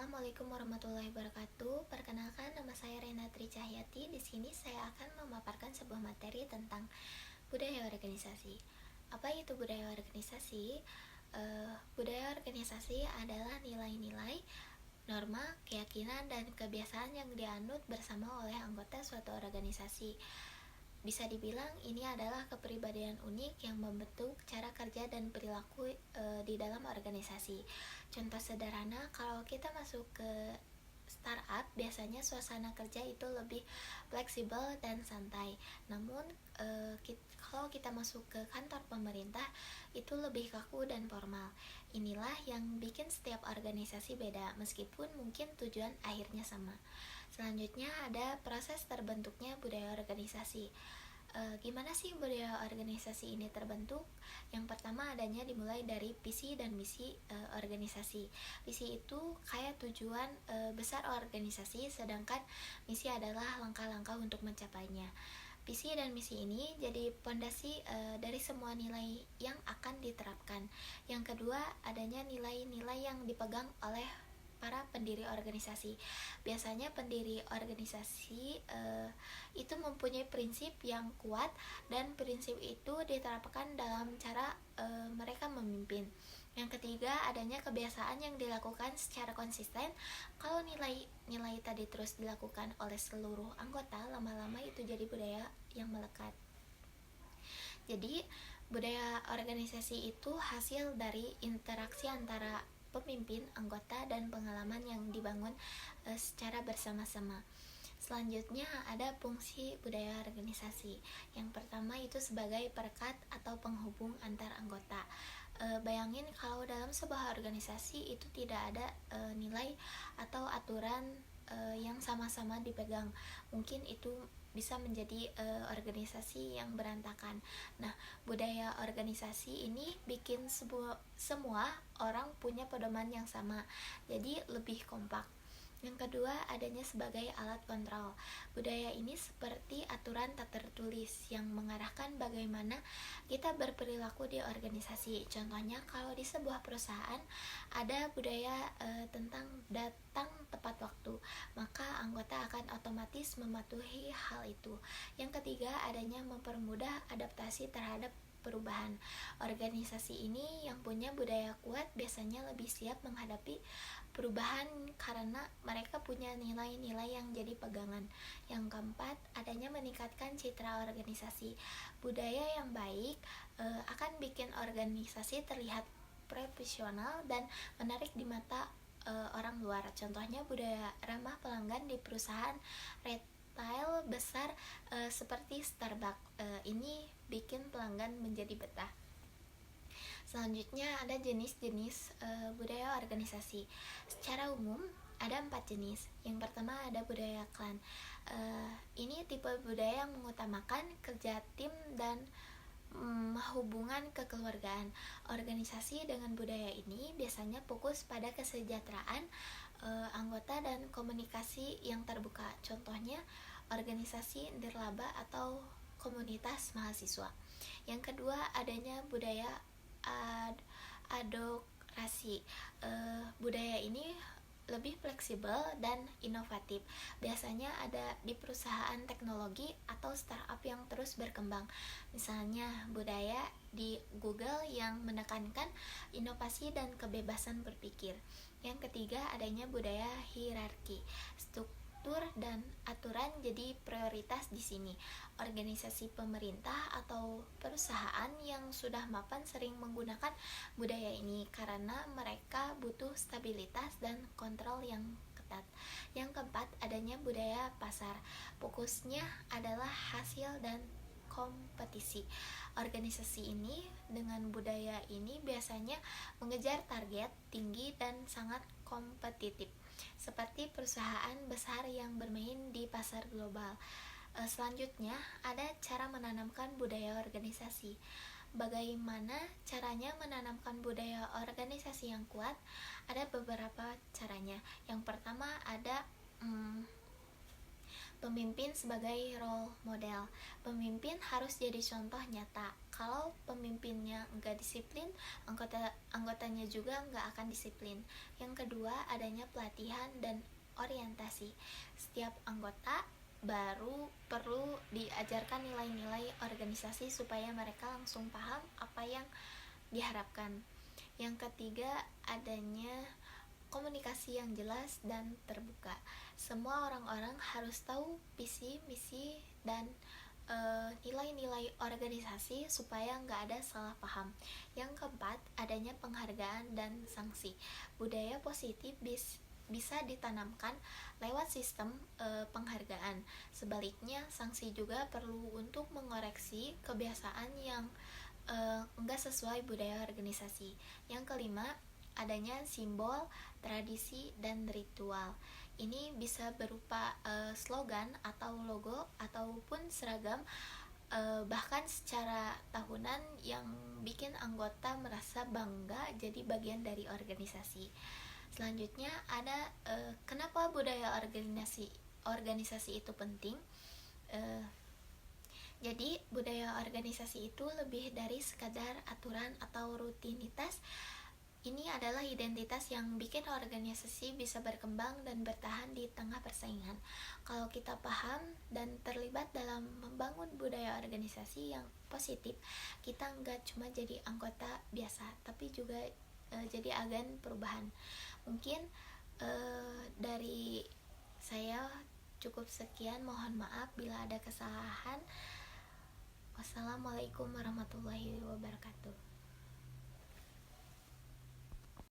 Assalamualaikum warahmatullahi wabarakatuh. Perkenalkan, nama saya Renatri Cahyati. Di sini saya akan memaparkan sebuah materi tentang budaya organisasi. Apa itu budaya organisasi? Budaya organisasi adalah nilai-nilai, norma, keyakinan, dan kebiasaan yang dianut bersama oleh anggota suatu organisasi. Bisa dibilang ini adalah kepribadian unik yang membentuk cara kerja dan perilaku di dalam organisasi. Contoh sederhana, kalau kita masuk ke startup, biasanya suasana kerja itu lebih fleksibel dan santai. Namun kalau kita masuk ke kantor pemerintah, itu lebih kaku dan formal. Inilah yang bikin setiap organisasi beda, meskipun mungkin tujuan akhirnya sama. Selanjutnya ada proses terbentuknya budaya organisasi. Gimana sih budaya organisasi ini terbentuk? Yang pertama adanya dimulai dari visi dan misi organisasi. Visi itu kayak tujuan besar organisasi, sedangkan misi adalah langkah-langkah untuk mencapainya. Visi dan misi ini jadi pondasi dari semua nilai yang akan diterapkan. Yang kedua, adanya nilai-nilai yang dipegang oleh para pendiri organisasi. Biasanya pendiri organisasi itu mempunyai prinsip yang kuat, dan prinsip itu diterapkan dalam cara mereka memimpin. Yang ketiga, adanya kebiasaan yang dilakukan secara konsisten. Kalau nilai-nilai tadi terus dilakukan oleh seluruh anggota, lama-lama itu jadi budaya yang melekat. Jadi, budaya organisasi itu hasil dari interaksi antara pemimpin, anggota, dan pengalaman yang dibangun secara bersama-sama. Selanjutnya ada fungsi budaya organisasi. Yang pertama itu sebagai perekat atau penghubung antar anggota. Bayangin kalau dalam sebuah organisasi itu tidak ada nilai atau aturan yang sama-sama dipegang. Mungkin itu bisa menjadi organisasi yang berantakan. Nah, budaya organisasi ini bikin semua orang punya pedoman yang sama, jadi lebih kompak. Yang kedua, adanya sebagai alat kontrol. Budaya ini seperti aturan tak tertulis yang mengarahkan bagaimana kita berperilaku di organisasi. Contohnya, kalau di sebuah perusahaan ada budaya tentang datang tepat waktu, maka anggota akan otomatis mematuhi hal itu. Yang ketiga, adanya mempermudah adaptasi terhadap perubahan. Organisasi ini yang punya budaya kuat biasanya lebih siap menghadapi perubahan karena mereka punya nilai-nilai yang jadi pegangan. Yang keempat, adanya meningkatkan citra organisasi. Budaya yang baik akan bikin organisasi terlihat profesional dan menarik di mata orang luar. Contohnya budaya ramah pelanggan di perusahaan retail besar seperti Starbucks. Ini bikin pelanggan menjadi betah. Selanjutnya ada jenis-jenis budaya organisasi. Secara umum ada 4 jenis. Yang pertama ada budaya klan. Ini tipe budaya yang mengutamakan kerja tim dan hubungan kekeluargaan. Organisasi dengan budaya ini biasanya fokus pada kesejahteraan anggota dan komunikasi yang terbuka. Contohnya organisasi nirlaba atau komunitas mahasiswa. Yang kedua, adanya budaya adokrasi. Budaya ini lebih fleksibel dan inovatif. Biasanya ada di perusahaan teknologi atau startup yang terus berkembang. Misalnya budaya di Google yang menekankan inovasi dan kebebasan berpikir. Yang ketiga, adanya budaya hierarki. Struktur dan aturan jadi prioritas di sini. Organisasi pemerintah atau perusahaan yang sudah mapan sering menggunakan budaya ini karena mereka butuh stabilitas dan kontrol yang ketat. Yang keempat, adanya budaya pasar. Fokusnya adalah hasil dan kompetisi. Organisasi ini dengan budaya ini biasanya mengejar target tinggi dan sangat kompetitif, seperti perusahaan besar yang bermain di pasar global. Selanjutnya ada cara menanamkan budaya organisasi. Bagaimana caranya menanamkan budaya organisasi yang kuat? Ada beberapa caranya. Yang pertama ada pemimpin sebagai role model. Pemimpin harus jadi contoh nyata. Kalau pemimpinnya nggak disiplin, anggotanya juga nggak akan disiplin. Yang kedua, adanya pelatihan dan orientasi. Setiap anggota baru perlu diajarkan nilai-nilai organisasi supaya mereka langsung paham apa yang diharapkan. Yang ketiga, adanya komunikasi yang jelas dan terbuka. Semua orang-orang harus tahu visi, misi, dan nilai-nilai organisasi supaya nggak ada salah paham. Yang keempat, adanya penghargaan dan sanksi. Budaya positif bisa ditanamkan lewat sistem penghargaan. Sebaliknya, sanksi juga perlu untuk mengoreksi kebiasaan yang enggak sesuai budaya organisasi. Yang kelima, adanya simbol, tradisi, dan ritual. Ini bisa berupa slogan atau logo ataupun seragam, bahkan secara tahunan yang bikin anggota merasa bangga jadi bagian dari organisasi. Selanjutnya ada kenapa budaya organisasi itu penting. Uh, jadi budaya organisasi itu lebih dari sekadar aturan atau rutinitas. Ini adalah identitas yang bikin organisasi bisa berkembang dan bertahan di tengah persaingan. Kalau kita paham dan terlibat dalam membangun budaya organisasi yang positif, kita nggak cuma jadi anggota biasa, tapi juga jadi agen perubahan. Mungkin dari saya cukup sekian, mohon maaf bila ada kesalahan. Wassalamualaikum warahmatullahi wabarakatuh.